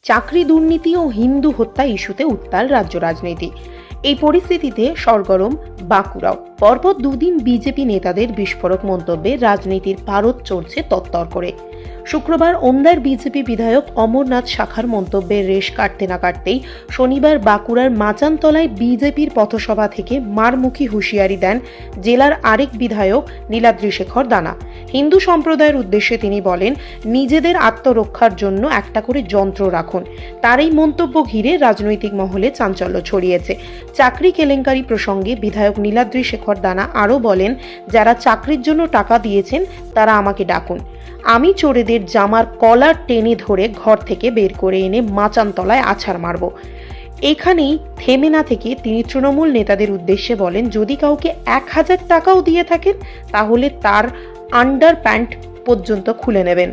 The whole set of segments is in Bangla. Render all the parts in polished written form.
চাকরি দুর্নীতি ও হিন্দু হত্যা ইস্যুতে উত্তাল রাজ্য রাজনীতি। এই পরিস্থিতিতে সরগরম বাঁকুড়াও। পরপর দুদিন বিজেপি নেতাদের বিস্ফোরক মন্তব্যে রাজনীতির পারদ চড়ছে তত্তর করে। শুক্রবার ওন্দার বিজেপি বিধায়ক অমরনাথ শাখার মন্তব্যের রেশ কাটতে না কাটতেই শনিবার বাঁকুড়ার মাচানতলায় বিজেপির পথসভা থেকে মারমুখী হুঁশিয়ারি দেন জেলার আরেক বিধায়ক নীলাদ্রি শেখর দানা। হিন্দু সম্প্রদায়ের উদ্দেশ্যে তিনি বলেন, নিজেদের আত্মরক্ষার জন্য একটা করে যন্ত্র রাখুন। তার এই মন্তব্য ঘিরে রাজনৈতিক মহলে চাঞ্চল্য ছড়িয়েছে। চাকরি কেলেঙ্কারি প্রসঙ্গে বিধায়ক নীলাদ্রি শেখর দানা আরও বলেন, যারা চাকরির জন্য টাকা দিয়েছেন তারা আমাকে ডাকুন। আমি চোরেদের জামার কলার টেনে ধরে ঘর থেকে বের করে এনে মাচানতলায় আছাড় মারব। এখানেই থেমে না থেকে তিনি তৃণমূল নেতাদের উদ্দেশ্যে বলেন, যদি কাউকে 1000 টাকাও দিয়ে থাকেন তাহলে তার আন্ডার প্যান্ট পর্যন্ত খুলে নেবেন।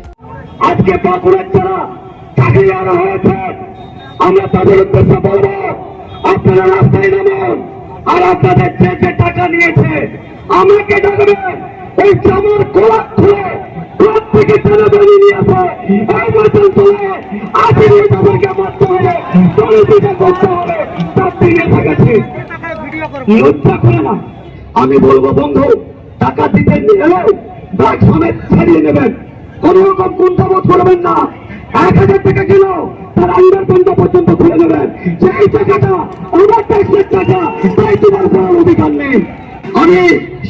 আজকে বাঁকুড়ার যারা চাকরিহারা হয়েছে আমরা তাদের উদ্দেশ্যে বলবো, আপনারা রাস্তায় নামুন। আর আপনাদের যে টাকা নিয়েছে আমাকে ডাকবেন। ওই জামার কলা খুলে ঘর থেকে টেনে বেরিয়ে নিয়ে আসে এই মাচান তোলে আসলে তাদেরকে মারতে হবে, দলটিকে করতে হবে। তার দিকে থাকেছি লজ্জা করে না। আমি বলবো, বন্ধু টাকা দিতে নিয়ে ব্যাগ সমেত ছাড়িয়ে নেবেন, কোন রকম কুণ্ঠাবোধ করবেন না। 1000 টাকা কিলো তার আন্ডার প্যান্ট পর্যন্ত খুলে নেবেন। সেই টাকাটা আমার ট্যাক্সের টাকা, তাই তোমার কোনো অধিকার নেই। আমি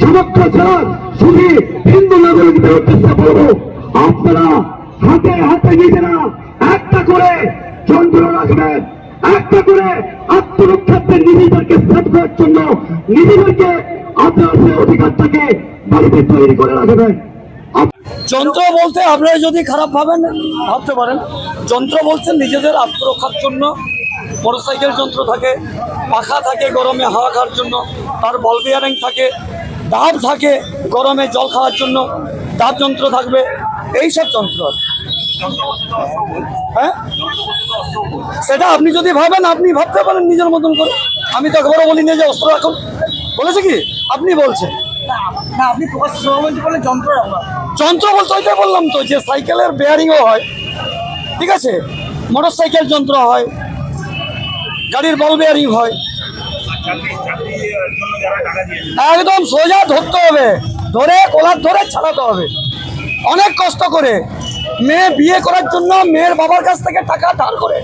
সমগ্র জেলার শুধু হিন্দু নাগরিকদের উদ্দেশ্যে বলবো, আপনারা হাতে হাতে নিজেরা একটা করে যন্ত্র রাখবেন, একটা করে আত্মরক্ষার্থে নিজেদেরকে সেভ করার জন্য নিজেদেরকে আপনার সেই অধিকারটাকে বাড়িতে তৈরি করে রাখবেন। যন্ত্র বলতে আপনারা যদি খারাপ ভাবেন ভাবতে পারেন, যন্ত্র বলতে নিজেদের আত্মরক্ষার জন্য মোটরসাইকেল যন্ত্র থাকে, পাখা থাকে গরমে হাওয়া খাওয়ার জন্য, তার বল বিয়ারিং থাকে, ডাব থাকে গরমে জল খাওয়ার জন্য, ডাব যন্ত্র থাকবে, এইসব যন্ত্র। হ্যাঁ, সেটা আপনি যদি ভাবেন আপনি ভাবতে পারেন নিজের মতন করে। আমি তো একবারও বলিনি যে অস্ত্র রাখুন, বলেছে কি আপনি বলছেন না, আপনি যন্ত্র যন্ত্র বলতে ওইটাই বললাম তো, যে সাইকেলের বেয়ারিংও হয়, ঠিক আছে, মোটর সাইকেল যন্ত্র হয়, গাড়ির বল বেয়ারিং হয়। একদম সোজা ধরতে হবে, ধরে কলার ধরে ছাড়াতে হবে, অনেক কষ্ট করে। মেয়ে বিয়ে করার জন্য মেয়ের বাবার কাছ থেকে টাকা ধার করে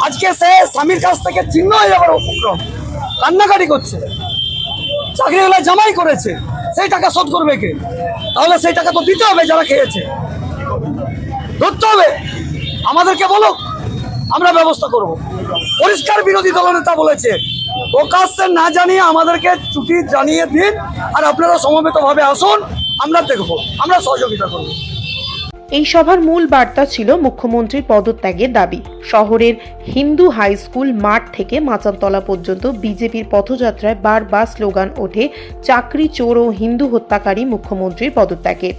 আজকে সে স্বামীর কাছ থেকে চিহ্ন হয়ে যাবার উপক্রম, কান্নাকাটি করছে। চাকরিওয়ালা জামাই করেছে, সেই টাকা শোধ করবে কে? তাহলে সেই টাকা তো দিতে হবে যারা খেয়েছে, ধরতে হবে। আমাদেরকে বলো, আমরা ব্যবস্থা করব। পরিষ্কার বিরোধী দলনেতা বলেছে, প্রকাশ্যে না জানিয়ে আমাদেরকে ছুটি জানিয়ে দিন, আর আপনারা সমবেতভাবে আসুন, আমরা দেখব, আমরা সহযোগিতা করব। এই সভার মূল বার্তা ছিল মুখ্যমন্ত্রীর পদত্যাগের দাবি। শহরের হিন্দু হাই স্কুল মাঠ থেকে মাচানতলা পর্যন্ত বিজেপির পথযাত্রায় বারবার স্লোগান ওঠে, চাকরি চোর ও হিন্দু হত্যাকারী মুখ্যমন্ত্রীর পদত্যাগের।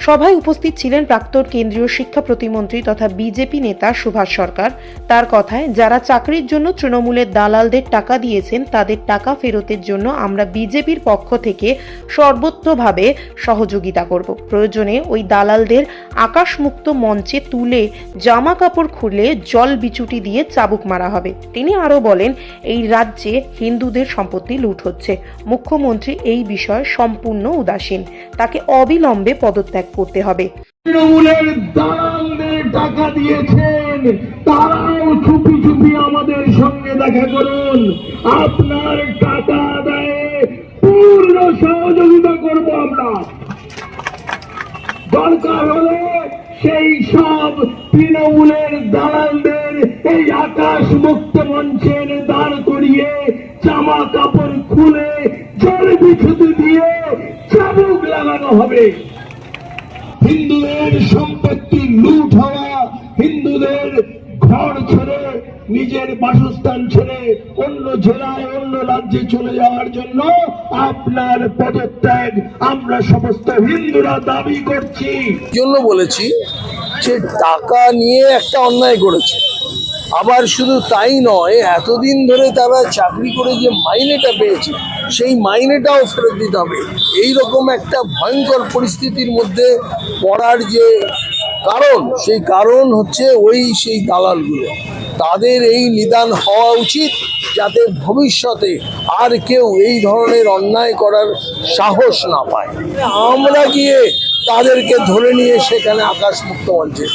সভায় উপস্থিত ছিলেন প্রাক্তন কেন্দ্রীয় শিক্ষা প্রতিমন্ত্রী তথা বিজেপি নেতা সুভাষ সরকার। তার কথায়, যারা চাকরির জন্য তৃণমূলের দালালদের টাকা দিয়েছেন তাদের টাকা ফেরতের জন্য আমরা বিজেপির পক্ষ থেকে সর্বত্রভাবে সহযোগিতা করব। প্রয়োজনে ওই দালালদের আকাশমুক্ত মঞ্চে তুলে জামা কাপড় খুলে জল বিচুটি দিয়ে চাবুক মারা হবে। তিনি আরও বলেন, এই রাজ্যে হিন্দুদের সম্পত্তি লুট হচ্ছে। মুখ্যমন্ত্রী এই বিষয়ে সম্পূর্ণ উদাসীন, তাকে অবিলম্বে পদত্যাগ করতে হবে। তৃণমূলের দালালদের টাকা দিয়েছেন, তারাও চুপি চুপি আমাদের সঙ্গে দেখা করুন। আপনার টাকা আদায়ে পূর্ণ সহযোগিতা করব আমরা। দরকার হলে সেই সব তৃণমূলের দালালদের এই আকাশ মুক্ত মঞ্চের দাঁড় করিয়ে জামা কাপড় খুলে জল বিছুতি দিয়ে চাবুক লাগানো হবে। হিন্দুদের সম্পত্তি লুট হওয়া, হিন্দুদের ঘর ছেড়ে নিজের বাসস্থান ছেড়ে অন্য জেলায় অন্য রাজ্যে চলে যাওয়ার জন্য আপনার পদত্যাগ আমরা সমস্ত হিন্দুরা দাবি করছি। জন্য বলেছি যে টাকা নিয়ে একটা অন্যায় করেছে, আবার শুধু তাই নয়, এতদিন ধরে তারা চাকরি করে যে মাইনেটা পেয়েছে সেই মাইনেটাও ফেরত দিতে হবে। এইরকম একটা ভয়ঙ্কর পরিস্থিতির মধ্যে পড়ার যে সেই কারণ হচ্ছে সেই দালালগুলো। তাদের এই নিদান হওয়া উচিত, যাতে ভবিষ্যতে আর কেউ এই ধরনের অন্যায় করার সাহস না পায়। আমরা গিয়ে তাদেরকে ধরে নিয়ে সেখানে আকাশ মুক্ত মঞ্চে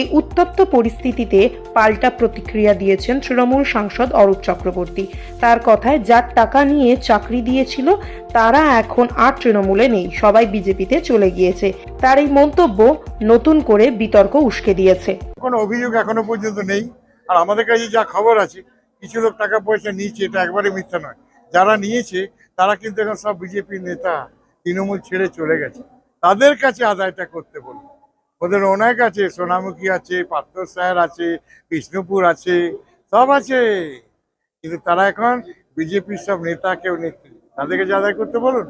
এই উত্তপ্ত পরিস্থিতিতে পাল্টা প্রতিক্রিয়া দিয়েছেন তৃণমূল সাংসদ অরূপ চক্রবর্তী। তার কথায় যার টাকা নিয়ে চাকরি দিয়েছিল তারা এখন আর তৃণমূলে নেই, সবাই বিজেপিতে চলে গিয়েছে। তার এই মন্তব্য নতুন করে বিতর্ক উস্কে দিয়েছে। কোনো অভিযোগ এখনো পর্যন্ত নেই, আর আমাদের কাছে যা খবর আছে কিছু লোক টাকা পয়সা নিয়েছে, এটা একবারে মিথ্যা নয়। যারা নিয়েছে তারা কিন্তু এখন সব বিজেপি নেতা, তৃণমূল ছেড়ে চলে গেছে। তাদের কাছে আদায়টা করতে বলবো। ওদের অনেক আছে, সোনামুখী আছে, পাত্র স্যার আছে, বিষ্ণুপুর আছে, সব আছে, কিন্তু তারা এখন বিজেপির সব নেতা, কেউ নেত্রী, তাদেরকে আদায় করতে বলুন।